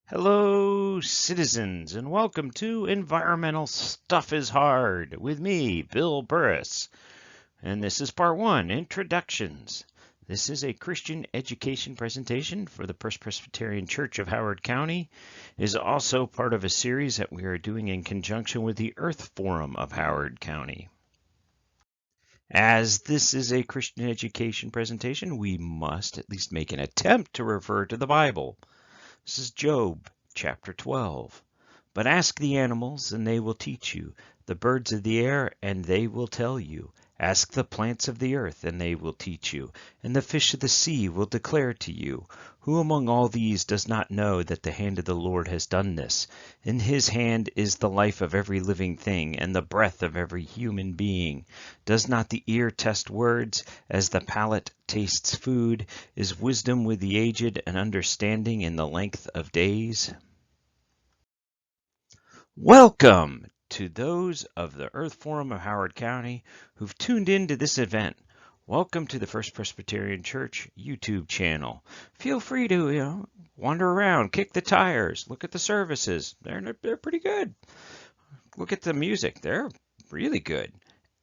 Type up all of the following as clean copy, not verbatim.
Hello, citizens, and welcome to Environmental Stuff is Hard with me, Bill Burris. And this is part one, Introductions. This is a Christian education presentation for the First Presbyterian Church of Howard County. It is also part of a series that we are doing in conjunction with the Earth Forum of Howard County. As this is a Christian education presentation, we must at least make an attempt to refer to the Bible. This is Job, chapter 12. But ask the animals, and they will teach you, the birds of the air, and they will tell you. Ask the plants of the earth, and they will teach you, and the fish of the sea will declare to you. Who among all these does not know that the hand of the Lord has done this? In his hand is the life of every living thing, and the breath of every human being. Does not the ear test words, as the palate tastes food? Is wisdom with the aged, and understanding in the length of days? Welcome to those of the Earth Forum of Howard County who've tuned into this event. Welcome to the First Presbyterian Church YouTube channel. Feel free to, wander around, kick the tires, look at the services. They're pretty good. Look at the music. They're really good.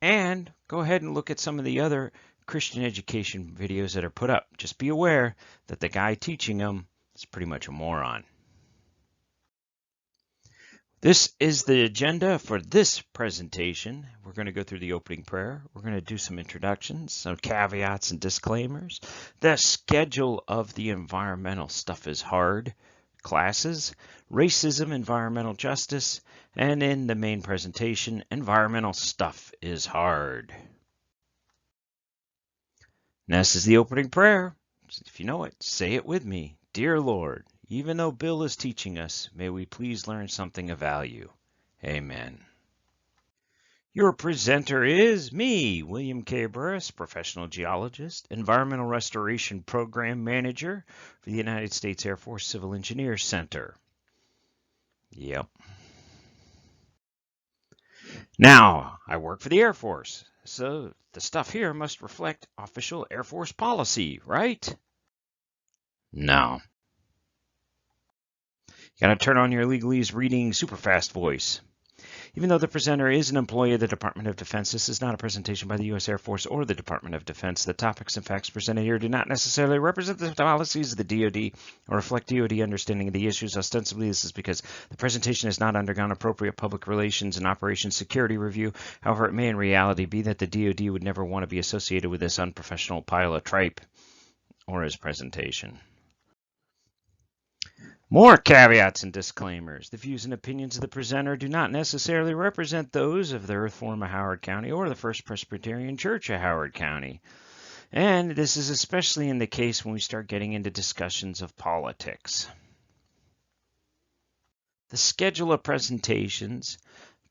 And go ahead and look at some of the other Christian education videos that are put up. Just be aware that the guy teaching them is pretty much a moron. This is the agenda for this presentation. We're going to go through the opening prayer. We're going to do some introductions, some caveats and disclaimers, the schedule of the Environmental Stuff is Hard classes, racism, environmental justice, and in the main presentation, Environmental Stuff is Hard. Now, this is the opening prayer. If you know it, say it with me. Dear Lord, even though Bill is teaching us, may we please learn something of value. Amen. Your presenter is me, William K. Burris, professional geologist, environmental restoration program manager for the United States Air Force Civil Engineers Center. Yep. Now, I work for the Air Force, so the stuff here must reflect official Air Force policy, right? No. You gotta turn on your legalese reading superfast voice. Even though the presenter is an employee of the Department of Defense, this is not a presentation by the U.S. Air Force or the Department of Defense. The topics and facts presented here do not necessarily represent the policies of the DoD or reflect DoD understanding of the issues. Ostensibly, this is because the presentation has not undergone appropriate public relations and operations security review. However, it may in reality be that the DoD would never want to be associated with this unprofessional pile of tripe or his presentation. More caveats and disclaimers. The views and opinions of the presenter do not necessarily represent those of the Earth Forum of Howard County or the First Presbyterian Church of Howard County. And this is especially in the case when we start getting into discussions of politics. The schedule of presentations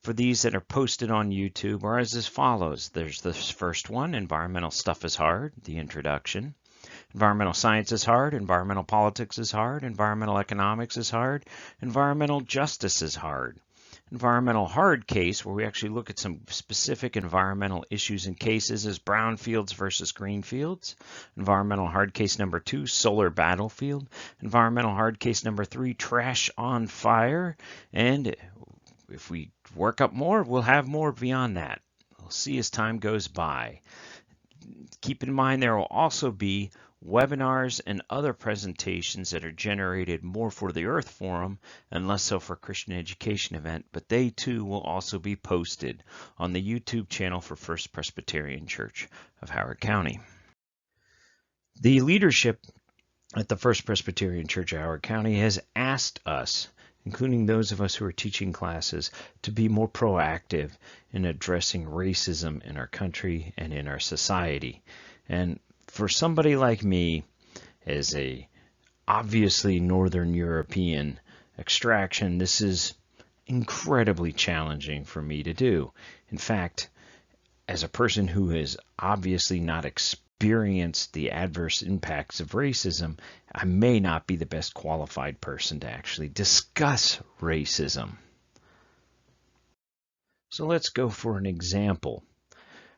for these that are posted on YouTube are as follows. There's this first one, Environmental Stuff is Hard, the introduction. Environmental science is hard, environmental politics is hard, environmental economics is hard, environmental justice is hard. Environmental hard case, where we actually look at some specific environmental issues and cases, is brownfields versus greenfields. Environmental hard case number 2, solar battlefield. Environmental hard case number 3, trash on fire. And if we work up more, we'll have more beyond that. We'll see as time goes by. Keep in mind there will also be webinars and other presentations that are generated more for the Earth Forum and less so for Christian Education event, but they too will also be posted on the YouTube channel for First Presbyterian Church of Howard County. The leadership at the First Presbyterian Church of Howard County has asked us, including those of us who are teaching classes, to be more proactive in addressing racism in our country and in our society. And for somebody like me, as a obviously Northern European extraction, this is incredibly challenging for me to do. In fact, as a person who has obviously not experienced the adverse impacts of racism, I may not be the best qualified person to actually discuss racism. So let's go for an example.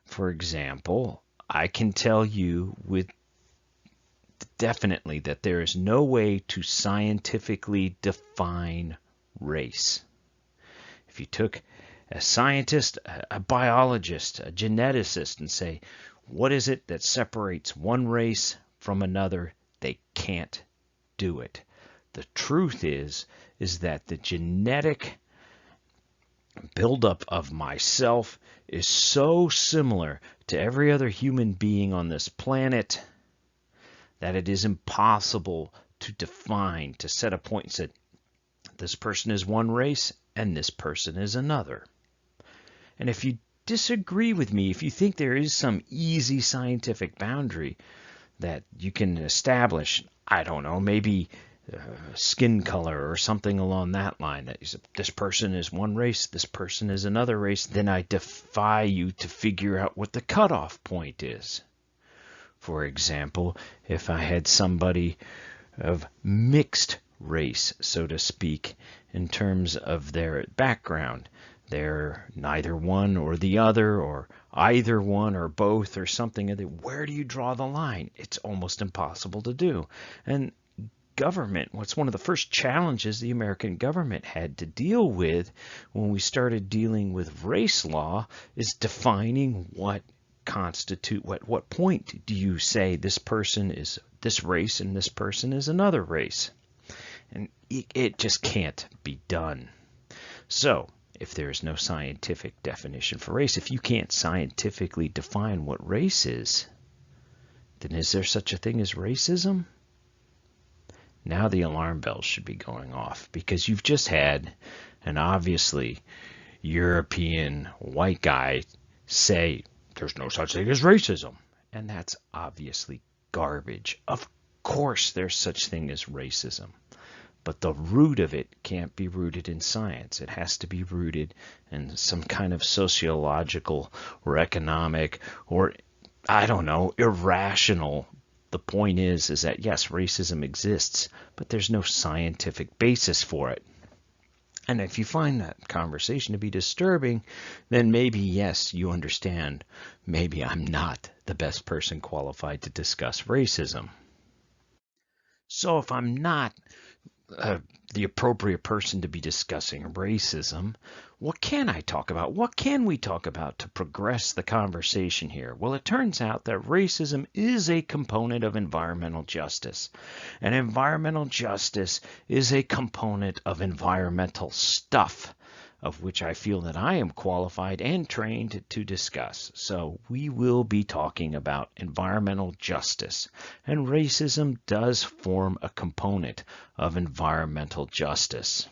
For example, I can tell you with definitely that there is no way to scientifically define race. If you took a scientist, a biologist, a geneticist, and say, what is it that separates one race from another? They can't do it. The truth is that the genetic buildup of myself is so similar to every other human being on this planet that it is impossible to define, to set a point and say, this person is one race and this person is another. And if you disagree with me, if you think there is some easy scientific boundary that you can establish, I don't know, maybe skin color or something along that line, that you say, this person is one race, this person is another race, then I defy you to figure out what the cutoff point is. For example, if I had somebody of mixed race, so to speak, in terms of their background, they're neither one or the other, or either one or both, or something. Where do you draw the line? It's almost impossible to do. And government, what's one of the first challenges the American government had to deal with when we started dealing with race law is defining what what point do you say this person is this race and this person is another race? And it just can't be done. So if there is no scientific definition for race, if you can't scientifically define what race is, then is there such a thing as racism? Now the alarm bells should be going off, because you've just had an obviously European white guy say there's no such thing as racism. And that's obviously garbage. Of course there's such thing as racism. But the root of it can't be rooted in science. It has to be rooted in some kind of sociological or economic or, I don't know, irrational. The point is that yes, racism exists, but there's no scientific basis for it. And if you find that conversation to be disturbing, then maybe, yes, you understand, maybe I'm not the best person qualified to discuss racism. So if I'm not the appropriate person to be discussing racism, what can I talk about? What can we talk about to progress the conversation here? Well, it turns out that racism is a component of environmental justice. And environmental justice is a component of environmental stuff, of which I feel that I am qualified and trained to discuss. So we will be talking about environmental justice, and racism does form a component of environmental justice.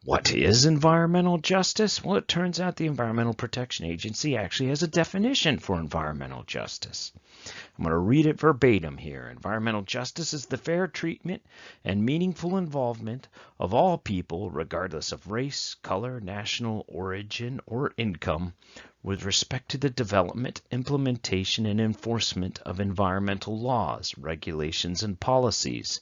What is environmental justice? Well, it turns out the Environmental Protection Agency actually has a definition for environmental justice. I'm going to read it verbatim here. Environmental justice is the fair treatment and meaningful involvement of all people, regardless of race, color, national origin, or income, with respect to the development, implementation, and enforcement of environmental laws, regulations, and policies.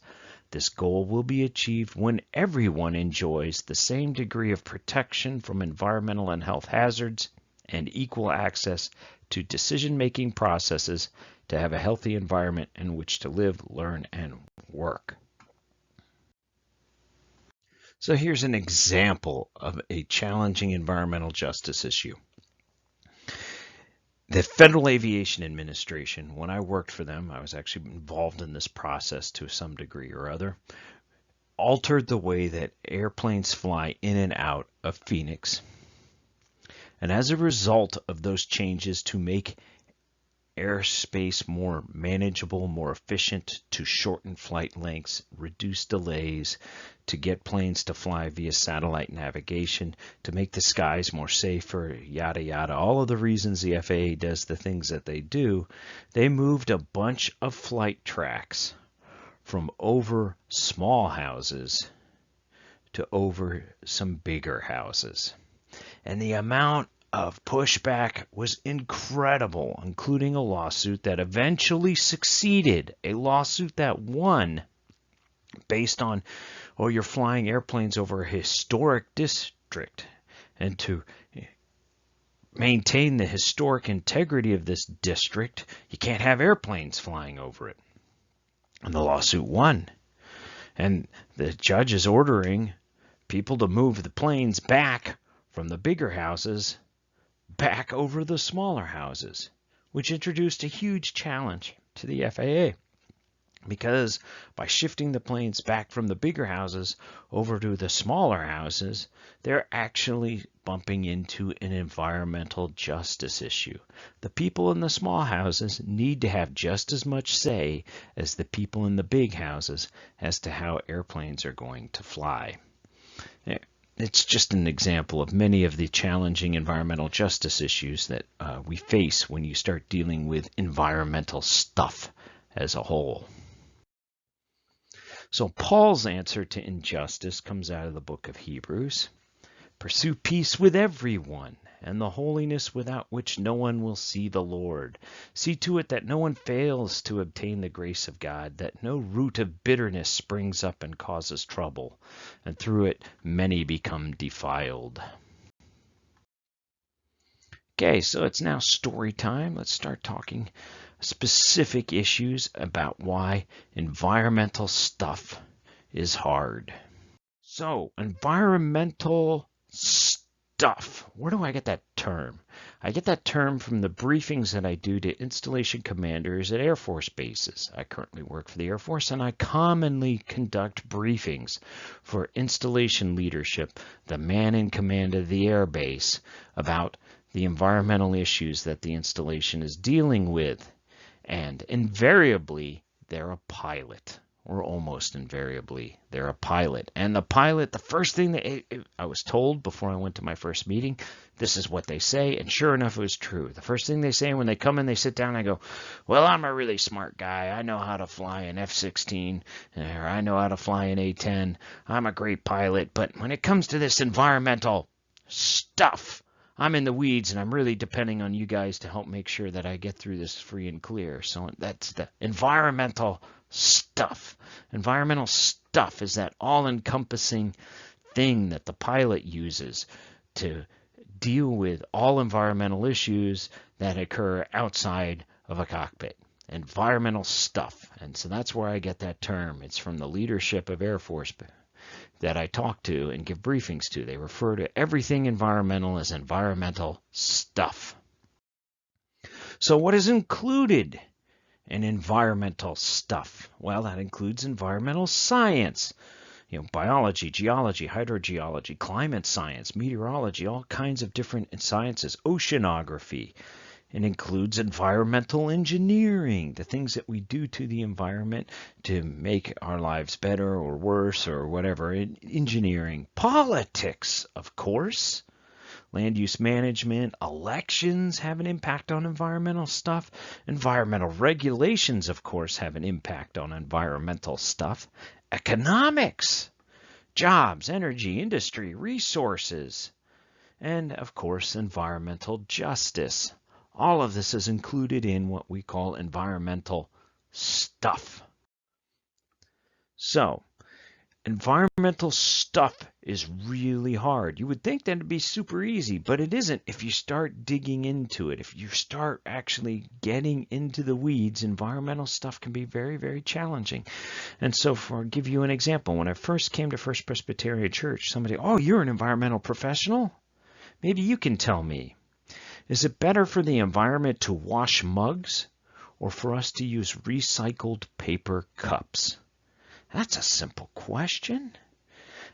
This goal will be achieved when everyone enjoys the same degree of protection from environmental and health hazards and equal access to decision-making processes to have a healthy environment in which to live, learn, and work. So here's an example of a challenging environmental justice issue. The Federal Aviation Administration, when I worked for them, I was actually involved in this process to some degree or other, altered the way that airplanes fly in and out of Phoenix. And as a result of those changes to make airspace more manageable, more efficient, to shorten flight lengths, reduce delays, to get planes to fly via satellite navigation, to make the skies more safer, yada yada, all of the reasons the FAA does the things that they do, they moved a bunch of flight tracks from over small houses to over some bigger houses. And the amount of pushback was incredible, including a lawsuit that eventually succeeded, a lawsuit that won based on, you're flying airplanes over a historic district, and to maintain the historic integrity of this district, you can't have airplanes flying over it. And the lawsuit won. And the judge is ordering people to move the planes back from the bigger houses back over the smaller houses, which introduced a huge challenge to the FAA. Because by shifting the planes back from the bigger houses over to the smaller houses, they're actually bumping into an environmental justice issue. The people in the small houses need to have just as much say as the people in the big houses as to how airplanes are going to fly. It's just an example of many of the challenging environmental justice issues that we face when you start dealing with environmental stuff as a whole. So Paul's answer to injustice comes out of the book of Hebrews. Pursue peace with everyone and the holiness without which no one will see the Lord. See to it that no one fails to obtain the grace of God, that no root of bitterness springs up and causes trouble, and through it many become defiled. Okay, so it's now story time. Let's start talking specific issues about why environmental stuff is hard. So, environmental stuff. Where do I get that term? I get that term from the briefings that I do to installation commanders at Air Force bases. I currently work for the Air Force, and I commonly conduct briefings for installation leadership, the man in command of the air base, about the environmental issues that the installation is dealing with. And invariably, they're a pilot, or almost invariably, they're a pilot. And the pilot, the first thing that I was told before I went to my first meeting, this is what they say, and sure enough, it was true. The first thing they say when they come in, they sit down, I go, well, I'm a really smart guy. I know how to fly an F-16, or I know how to fly an A-10. I'm a great pilot, but when it comes to this environmental stuff, I'm in the weeds, and I'm really depending on you guys to help make sure that I get through this free and clear. So that's the environmental stuff. Environmental stuff is that all-encompassing thing that the pilot uses to deal with all environmental issues that occur outside of a cockpit. Environmental stuff. And so that's where I get that term. It's from the leadership of Air Force that I talk to and give briefings to. They refer to everything environmental as environmental stuff. So what is included in environmental stuff? Well, that includes environmental science. Biology, geology, hydrogeology, climate science, meteorology, all kinds of different sciences, oceanography. It includes environmental engineering, the things that we do to the environment to make our lives better or worse or whatever. Engineering, politics, of course. Land use management, elections have an impact on environmental stuff. Environmental regulations, of course, have an impact on environmental stuff. Economics, jobs, energy, industry, resources. And, of course, environmental justice. All of this is included in what we call environmental stuff. So, environmental stuff is really hard. You would think that it'd be super easy, but it isn't if you start digging into it. If you start actually getting into the weeds, environmental stuff can be very, very challenging. And so, I'll give you an example. When I first came to First Presbyterian Church, somebody, oh, you're an environmental professional? Maybe you can tell me. Is it better for the environment to wash mugs or for us to use recycled paper cups? That's a simple question.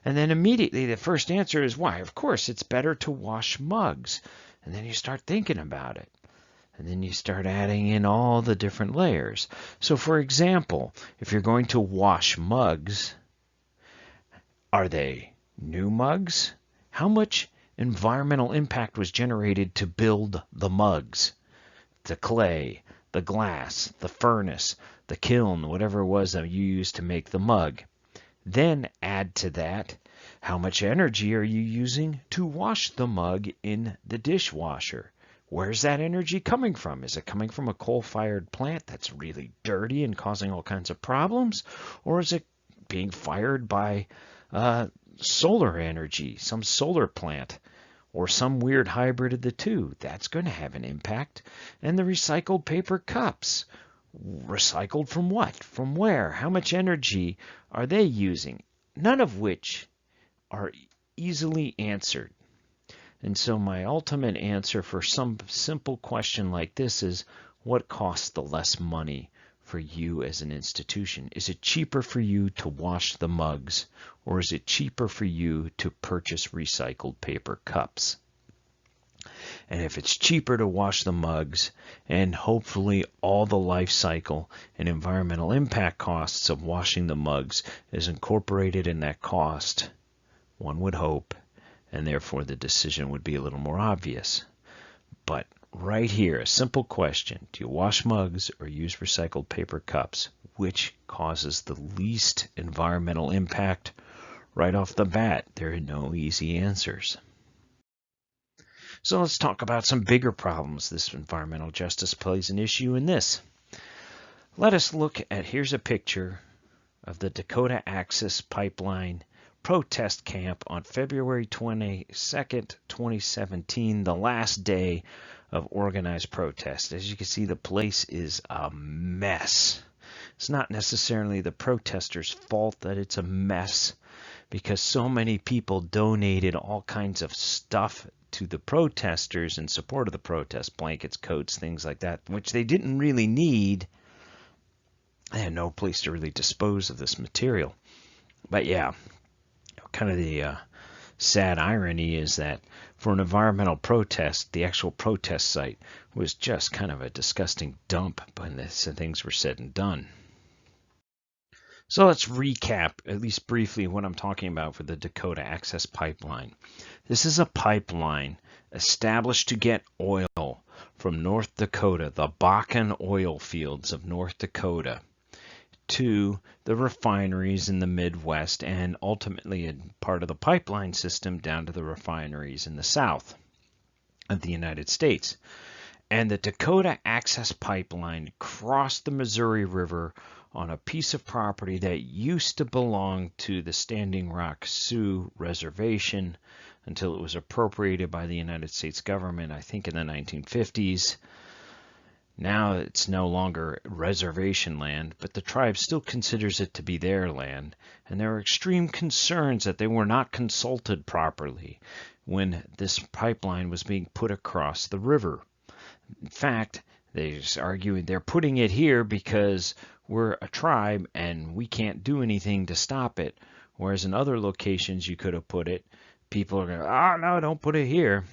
And then immediately the first answer is why? Of course, it's better to wash mugs. And then you start thinking about it. And then you start adding in all the different layers. So for example, if you're going to wash mugs, are they new mugs? How much environmental impact was generated to build the mugs, the clay, the glass, the furnace, the kiln, whatever it was that you used to make the mug. Then add to that, how much energy are you using to wash the mug in the dishwasher? Where's that energy coming from? Is it coming from a coal-fired plant that's really dirty and causing all kinds of problems? Or is it being fired by solar energy, some solar plant? or some weird hybrid of the two. That's going to have an impact. And the recycled paper cups. Recycled from what? From where? How much energy are they using? None of which are easily answered. And so my ultimate answer for some simple question like this is, what costs the less money for you as an institution? Is it cheaper for you to wash the mugs, or is it cheaper for you to purchase recycled paper cups? And if it's cheaper to wash the mugs, and hopefully all the life cycle and environmental impact costs of washing the mugs is incorporated in that cost, one would hope, and therefore the decision would be a little more obvious. But right here, a simple question: do you wash mugs or use recycled paper cups? Which causes the least environmental impact? Right off the bat, there are no easy answers. So let's talk about some bigger problems this environmental justice plays an issue in this. Let us look at, here's a picture of the Dakota Access Pipeline protest camp on February 22nd, 2017, the last day of organized protest. As you can see, the place is a mess. It's not necessarily the protesters' fault that it's a mess, because so many people donated all kinds of stuff to the protesters in support of the protest, blankets, coats, things like that, which they didn't really need. They had no place to really dispose of this material. But yeah, kind of the sad irony is that for an environmental protest, the actual protest site was just kind of a disgusting dump when things were said and done. So let's recap, at least briefly, what I'm talking about for the Dakota Access Pipeline. This is a pipeline established to get oil from North Dakota, the Bakken oil fields of North Dakota, to the refineries in the Midwest, and ultimately a part of the pipeline system down to the refineries in the South of the United States. And the Dakota Access Pipeline crossed the Missouri River on a piece of property that used to belong to the Standing Rock Sioux Reservation until it was appropriated by the United States government, I think in the 1950s. Now it's no longer reservation land, but the tribe still considers it to be their land, and there are extreme concerns that they were not consulted properly when this pipeline was being put across the river. In fact, they're arguing they're putting it here because we're a tribe and we can't do anything to stop it, whereas in other locations you could have put it, people are going, oh no, don't put it here.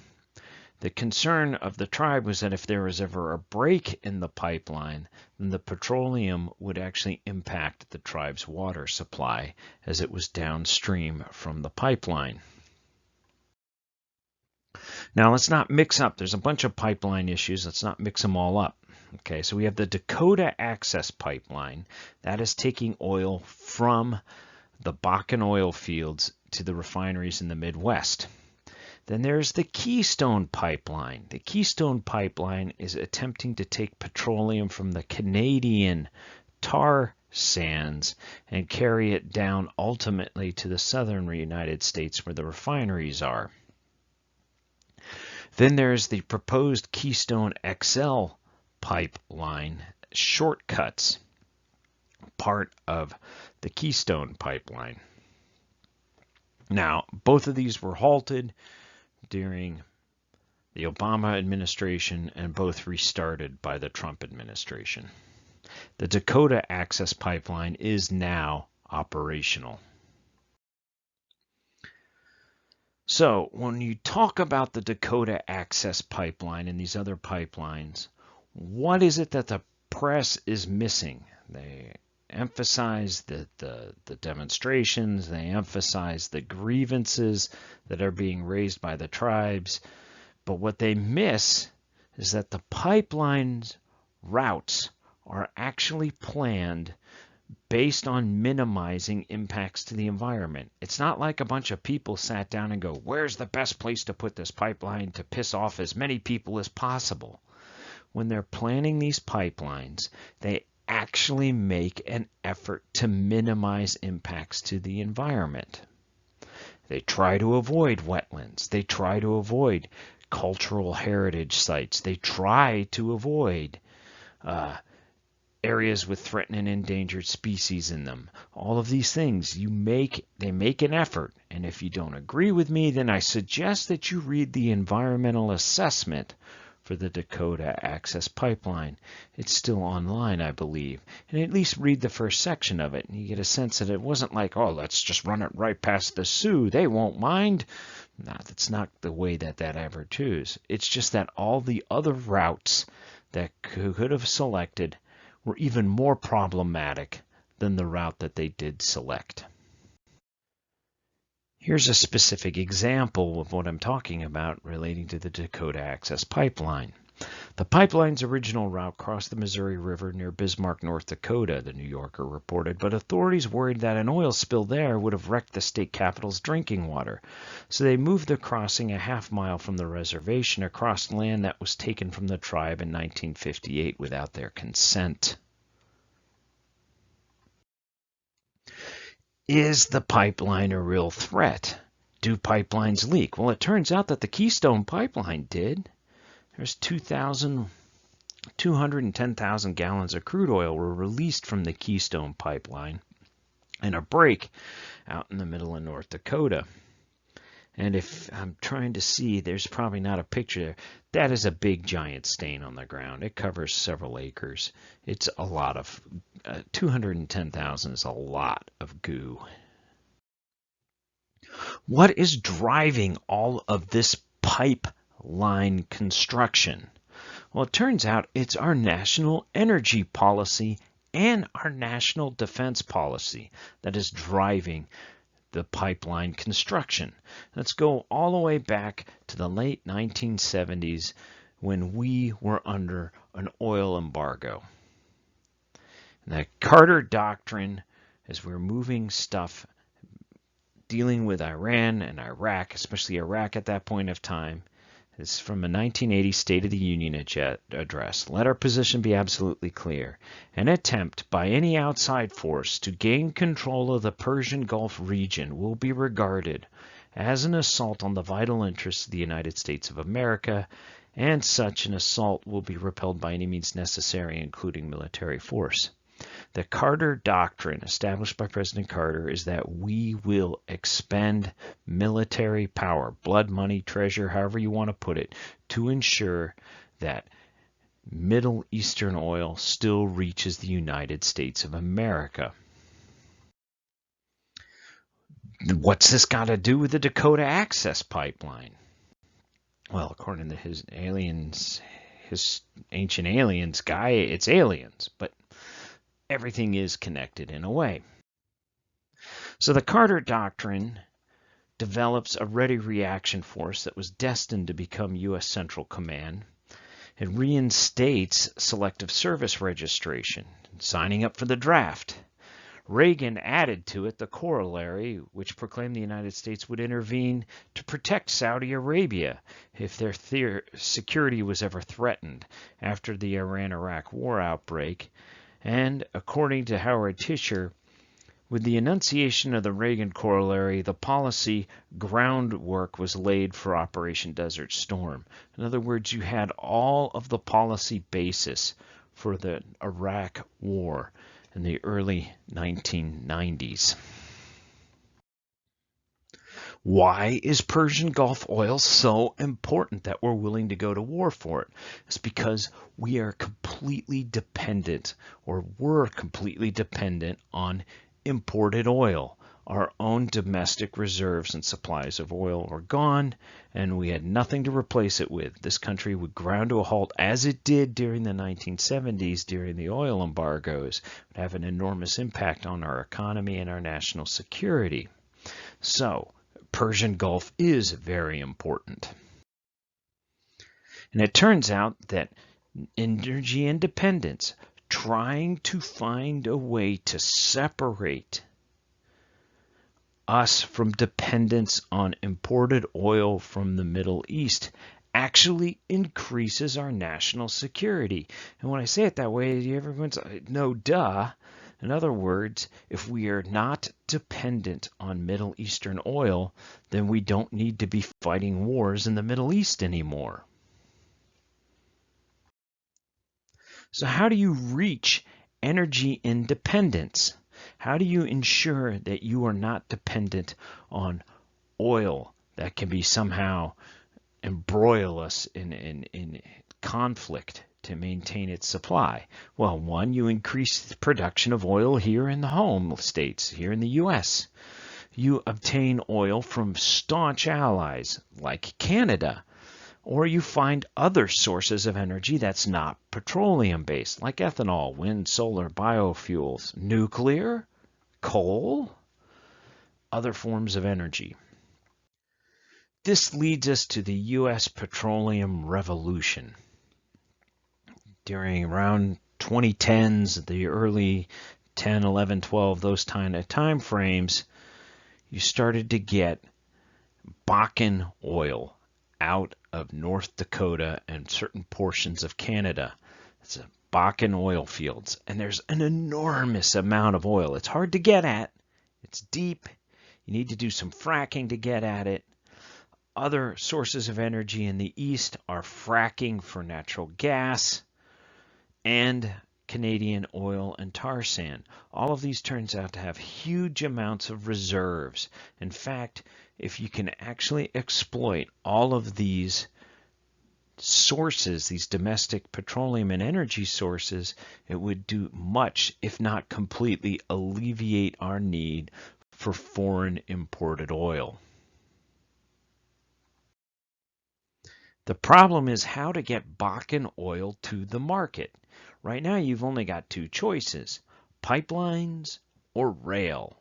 The concern of the tribe was that if there was ever a break in the pipeline, then the petroleum would actually impact the tribe's water supply as it was downstream from the pipeline. Now let's not mix up, there's a bunch of pipeline issues, let's not mix them all up. Okay, so we have the Dakota Access Pipeline that is taking oil from the Bakken oil fields to the refineries in the Midwest. Then there's the Keystone Pipeline. The Keystone Pipeline is attempting to take petroleum from the Canadian tar sands and carry it down ultimately to the southern United States where the refineries are. Then there's the proposed Keystone XL pipeline, shortcuts, part of the Keystone Pipeline. Now, both of these were halted during the Obama administration and both restarted by the Trump administration. The Dakota Access Pipeline is now operational. So when you talk about the Dakota Access Pipeline and these other pipelines, what is it that the press is missing? They emphasize the demonstrations, they emphasize the grievances that are being raised by the tribes, but what they miss is that the pipeline's routes are actually planned based on minimizing impacts to the environment. It's not like a bunch of people sat down and go, where's the best place to put this pipeline to piss off as many people as possible? When they're planning these pipelines, they actually make an effort to minimize impacts to the environment. They try to avoid wetlands. They try to avoid cultural heritage sites. They try to avoid areas with threatened and endangered species in them. All of these things, they make an effort. And if you don't agree with me, then I suggest that you read the environmental assessment for the Dakota Access Pipeline. It's still online, I believe. And at least read the first section of it, and you get a sense that it wasn't like, oh, let's just run it right past the Sioux. They won't mind. No, that's not the way that ever choose. It's just that all the other routes that could have selected were even more problematic than the route that they did select. Here's a specific example of what I'm talking about relating to the Dakota Access Pipeline. The pipeline's original route crossed the Missouri River near Bismarck, North Dakota, the New Yorker reported, but authorities worried that an oil spill there would have wrecked the state capital's drinking water. So they moved the crossing a half-mile from the reservation across land that was taken from the tribe in 1958 without their consent. Is the pipeline a real threat? Do pipelines leak? Well, it turns out that the Keystone Pipeline did. There's 210,000 gallons of crude oil were released from the Keystone Pipeline in a break out in the middle of North Dakota. And if I'm trying to see, there's probably not a picture there. That is a big giant stain on the ground. It covers several acres. It's a lot of 210,000 is a lot of goo. What is driving all of this pipeline construction? Well, it turns out it's our national energy policy and our national defense policy that is driving the pipeline construction. Let's go all the way back to the late 1970s when we were under an oil embargo. The Carter Doctrine, as we're moving stuff, dealing with Iran and Iraq, especially Iraq at that point of time, is from a 1980 State of the Union address. Let our position be absolutely clear. An attempt by any outside force to gain control of the Persian Gulf region will be regarded as an assault on the vital interests of the United States of America, and such an assault will be repelled by any means necessary, including military force. The Carter Doctrine, established by President Carter, is that we will expend military power, blood, money, treasure, however you want to put it, to ensure that Middle Eastern oil still reaches the United States of America. What's this got to do with the Dakota Access Pipeline? Well, according to his ancient aliens guy, it's aliens, but everything is connected in a way. So the Carter Doctrine develops a ready reaction force that was destined to become U.S. Central Command. It reinstates selective service registration, signing up for the draft. Reagan added to it the corollary, which proclaimed the United States would intervene to protect Saudi Arabia if their security was ever threatened after the Iran-Iraq war outbreak. And according to Howard Tischer, with the enunciation of the Reagan corollary, the policy groundwork was laid for Operation Desert Storm. In other words, you had all of the policy basis for the Iraq war in the early 1990s. Why is Persian Gulf oil so important that we're willing to go to war for it? It's because we are completely dependent, or were completely dependent on imported oil. Our own domestic reserves and supplies of oil were gone, and we had nothing to replace it with. This country would ground to a halt, as it did during the 1970s during the oil embargoes. It would have an enormous impact on our economy and our national security. So, Persian Gulf is very important. And it turns out that energy independence, trying to find a way to separate us from dependence on imported oil from the Middle East, actually increases our national security. And when I say it that way, everyone's no duh. In other words, if we are not dependent on Middle Eastern oil, then we don't need to be fighting wars in the Middle East anymore. So how do you reach energy independence? How do you ensure that you are not dependent on oil that can be somehow embroil us in conflict to maintain its supply? Well, one, you increase the production of oil here in the home states, here in the U.S. You obtain oil from staunch allies like Canada, or you find other sources of energy that's not petroleum-based, like ethanol, wind, solar, biofuels, nuclear, coal, other forms of energy. This leads us to the U.S. petroleum revolution. During around 2010s, the early 10, 11, 12, those kind of time frames, you started to get Bakken oil out of North Dakota and certain portions of Canada. It's a Bakken oil fields, and there's an enormous amount of oil. It's hard to get at. It's deep. You need to do some fracking to get at it. Other sources of energy in the east are fracking for natural gas and Canadian oil and tar sand. All of these turns out to have huge amounts of reserves. In fact, if you can actually exploit all of these sources, these domestic petroleum and energy sources, it would do much, if not completely, alleviate our need for foreign imported oil. The problem is how to get Bakken oil to the market. Right now, you've only got two choices, pipelines or rail.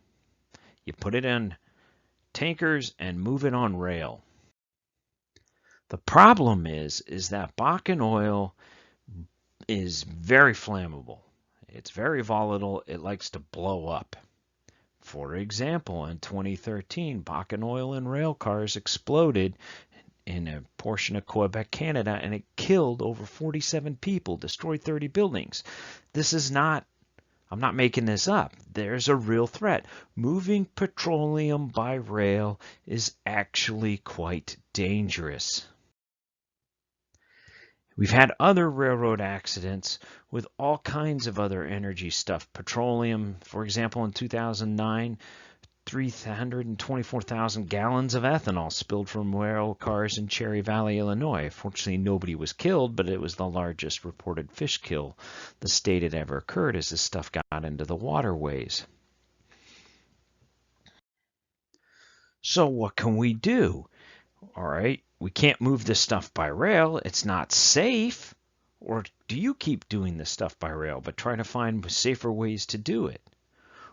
You put it in tankers and move it on rail. The problem is that Bakken oil is very flammable. It's very volatile. It likes to blow up. For example, in 2013, Bakken oil in rail cars exploded in a portion of Quebec, Canada, and it killed over 47 people, destroyed 30 buildings. This is not, I'm not making this up. There's a real threat. Moving petroleum by rail is actually quite dangerous. We've had other railroad accidents with all kinds of other energy stuff. Petroleum, for example, in 2009, 324,000 gallons of ethanol spilled from rail cars in Cherry Valley, Illinois. Fortunately, nobody was killed, but it was the largest reported fish kill the state had ever occurred as this stuff got into the waterways. So what can we do? All right, we can't move this stuff by rail. It's not safe. Or do you keep doing this stuff by rail, but try to find safer ways to do it?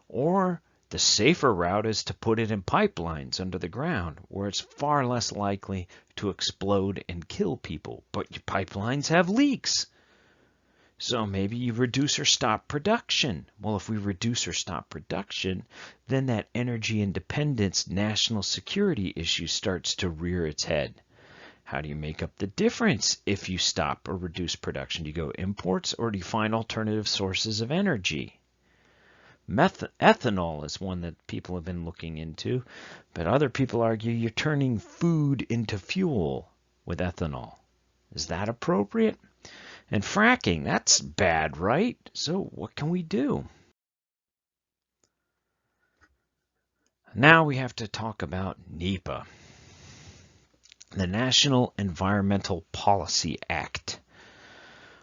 Or the safer route is to put it in pipelines under the ground, where it's far less likely to explode and kill people. But your pipelines have leaks. So maybe you reduce or stop production. Well, if we reduce or stop production, then that energy independence, national security issue starts to rear its head. How do you make up the difference if you stop or reduce production? Do you go imports or do you find alternative sources of energy? Ethanol is one that people have been looking into, but other people argue you're turning food into fuel with ethanol. Is that appropriate? And fracking, that's bad, right? So what can we do? Now we have to talk about NEPA, the National Environmental Policy Act.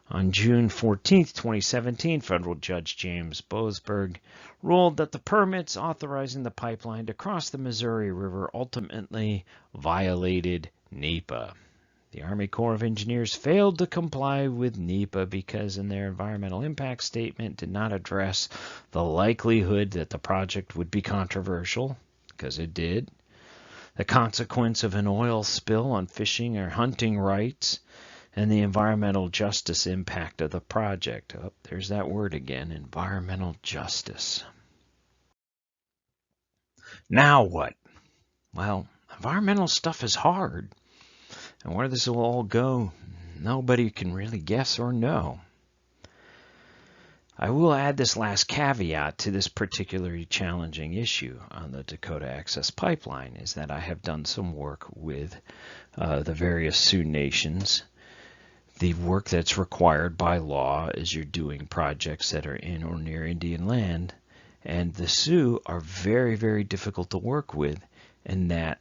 On June 14, 2017, federal judge James Boasberg ruled that the permits authorizing the pipeline to cross the Missouri River ultimately violated NEPA. The Army Corps of Engineers failed to comply with NEPA because in their environmental impact statement did not address the likelihood that the project would be controversial, because it did, the consequence of an oil spill on fishing or hunting rights, and the environmental justice impact of the project. Oh, there's that word again, environmental justice. Now what? Well, environmental stuff is hard. And where this will all go, nobody can really guess or know. I will add this last caveat to this particularly challenging issue on the Dakota Access Pipeline, is that I have done some work with the various Sioux nations. The work that's required by law as you're doing projects that are in or near Indian land, and the Sioux are very, very difficult to work with in that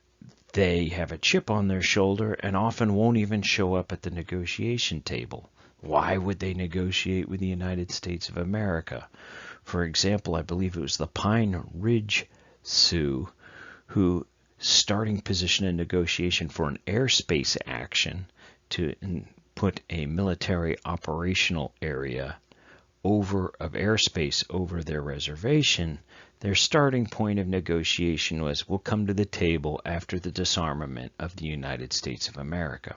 they have a chip on their shoulder and often won't even show up at the negotiation table. Why would they negotiate with the United States of America? For example, I believe it was the Pine Ridge Sioux who starting position in negotiation for an airspace action to put a military operational area of airspace over their reservation. Their starting point of negotiation was, we'll come to the table after the disarmament of the United States of America.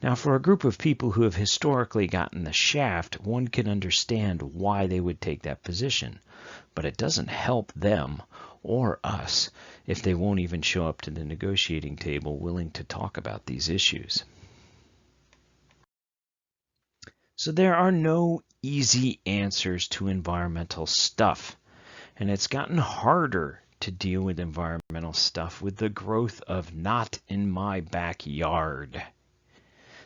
Now, for a group of people who have historically gotten the shaft, one can understand why they would take that position, but it doesn't help them or us if they won't even show up to the negotiating table willing to talk about these issues. So there are no easy answers to environmental stuff, and it's gotten harder to deal with environmental stuff with the growth of not in my backyard.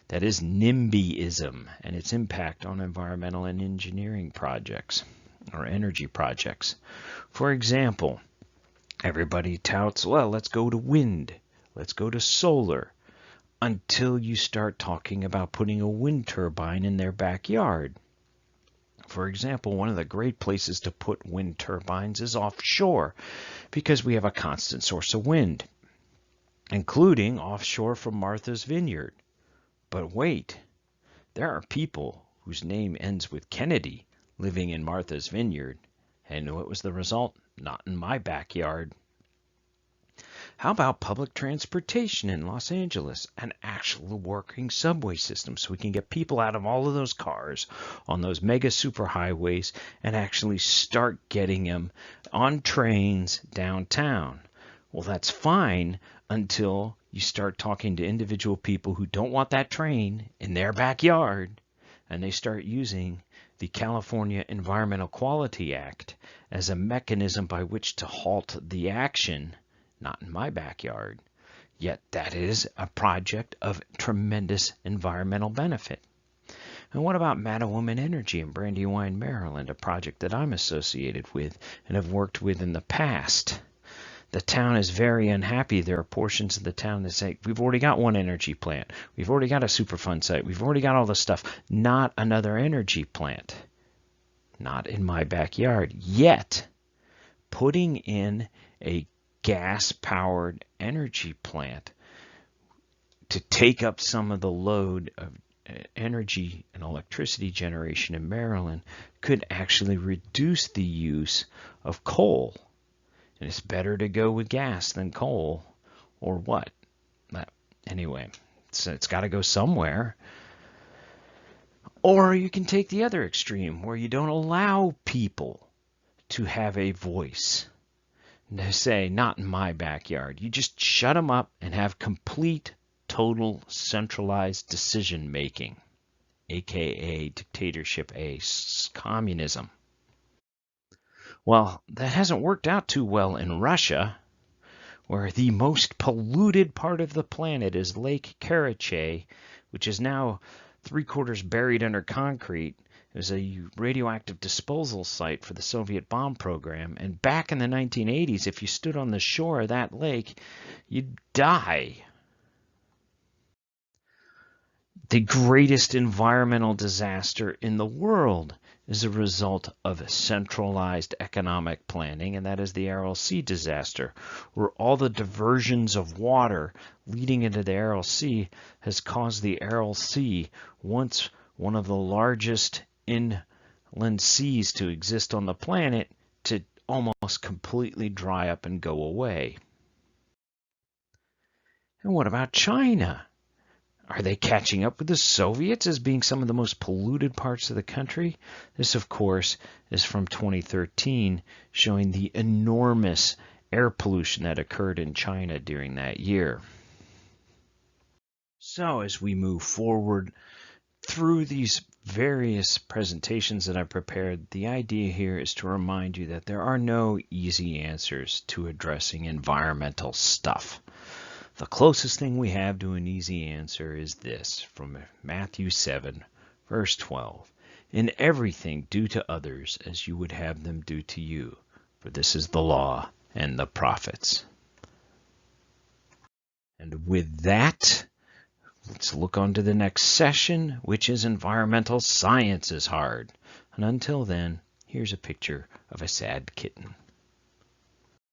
That is NIMBYism and its impact on environmental and engineering projects or energy projects. For example, everybody touts, well, let's go to wind, let's go to solar, until you start talking about putting a wind turbine in their backyard. For example, one of the great places to put wind turbines is offshore because we have a constant source of wind, including offshore from Martha's Vineyard. But wait, there are people whose name ends with Kennedy living in Martha's Vineyard, and what was the result? Not in my backyard. How about public transportation in Los Angeles, an actual working subway system so we can get people out of all of those cars on those mega superhighways and actually start getting them on trains downtown? Well, that's fine until you start talking to individual people who don't want that train in their backyard, and they start using the California Environmental Quality Act as a mechanism by which to halt the action. Not in my backyard. Yet that is a project of tremendous environmental benefit. And what about Mattawoman Energy in Brandywine, Maryland, a project that I'm associated with and have worked with in the past? The town is very unhappy. There are portions of the town that say, we've already got one energy plant. We've already got a Superfund site. We've already got all this stuff. Not another energy plant. Not in my backyard. Yet, putting in a gas-powered energy plant to take up some of the load of energy and electricity generation in Maryland could actually reduce the use of coal. And it's better to go with gas than coal, or what? Anyway, so it's got to go somewhere. Or you can take the other extreme where you don't allow people to have a voice. They say, not in my backyard. You just shut them up and have complete, total, centralized decision making, aka dictatorship, communism. Well, that hasn't worked out too well in Russia, where the most polluted part of the planet is Lake Karachay, which is now 3/4 buried under concrete. It was a radioactive disposal site for the Soviet bomb program. And back in the 1980s, if you stood on the shore of that lake, you'd die. The greatest environmental disaster in the world is a result of centralized economic planning, and that is the Aral Sea disaster, where all the diversions of water leading into the Aral Sea has caused the Aral Sea, once one of the largest inland seas to exist on the planet, to almost completely dry up and go away. And what about China? Are they catching up with the Soviets as being some of the most polluted parts of the country? This, of course, is from 2013, showing the enormous air pollution that occurred in China during that year. So as we move forward through these various presentations that I prepared, the idea here is to remind you that there are no easy answers to addressing environmental stuff. The closest thing we have to an easy answer is this, from Matthew 7, verse 12. In everything do to others as you would have them do to you, for this is the law and the prophets. And with that, let's look on to the next session, which is Environmental Science is Hard. And until then, here's a picture of a sad kitten.